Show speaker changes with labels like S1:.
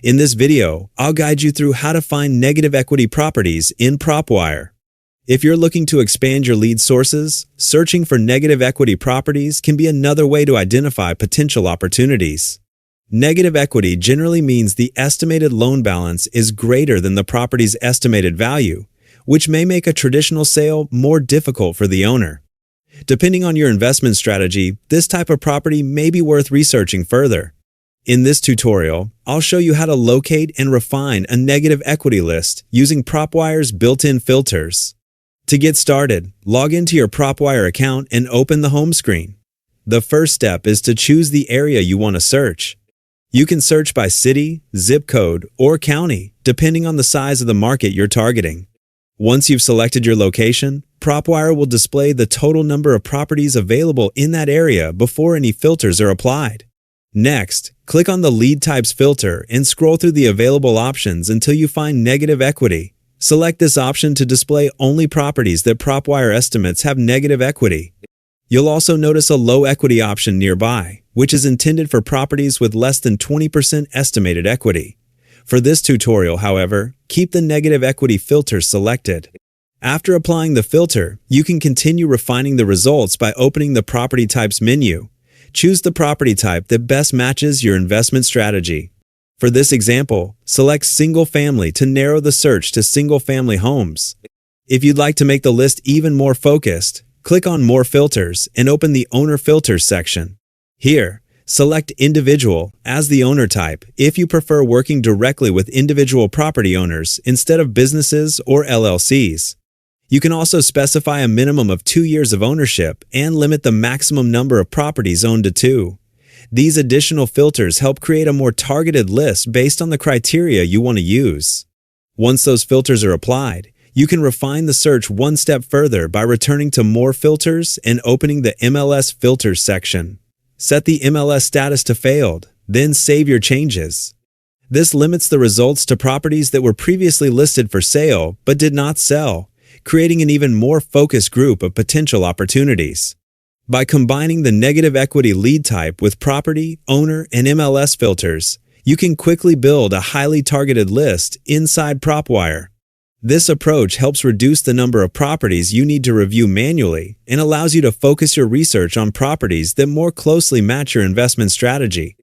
S1: In this video, I'll guide you through how to find negative equity properties in PropWire. If you're looking to expand your lead sources, searching for negative equity properties can be another way to identify potential opportunities. Negative equity generally means the estimated loan balance is greater than the property's estimated value, which may make a traditional sale more difficult for the owner. Depending on your investment strategy, this type of property may be worth researching further. In this tutorial, I'll show you how to locate and refine a negative equity list using PropWire's built-in filters. To get started, log into your PropWire account and open the home screen. The first step is to choose the area you want to search. You can search by city, zip code, or county, depending on the size of the market you're targeting. Once you've selected your location, PropWire will display the total number of properties available in that area before any filters are applied. Next, click on the Lead Types filter and scroll through the available options until you find negative equity. Select this option to display only properties that PropWire estimates have negative equity. You'll also notice a low equity option nearby, which is intended for properties with less than 20% estimated equity. For this tutorial, however, keep the negative equity filter selected. After applying the filter, you can continue refining the results by opening the Property Types menu. Choose the property type that best matches your investment strategy. For this example, select Single Family to narrow the search to single-family homes. If you'd like to make the list even more focused, click on More Filters and open the Owner Filters section. Here, select Individual as the owner type if you prefer working directly with individual property owners instead of businesses or LLCs. You can also specify a minimum of 2 years of ownership and limit the maximum number of properties owned to 2. These additional filters help create a more targeted list based on the criteria you want to use. Once those filters are applied, you can refine the search one step further by returning to More Filters and opening the MLS Filters section. Set the MLS status to Failed, then save your changes. This limits the results to properties that were previously listed for sale but did not sell, creating an even more focused group of potential opportunities. By combining the negative equity lead type with property, owner, and MLS filters, you can quickly build a highly targeted list inside PropWire. This approach helps reduce the number of properties you need to review manually and allows you to focus your research on properties that more closely match your investment strategy.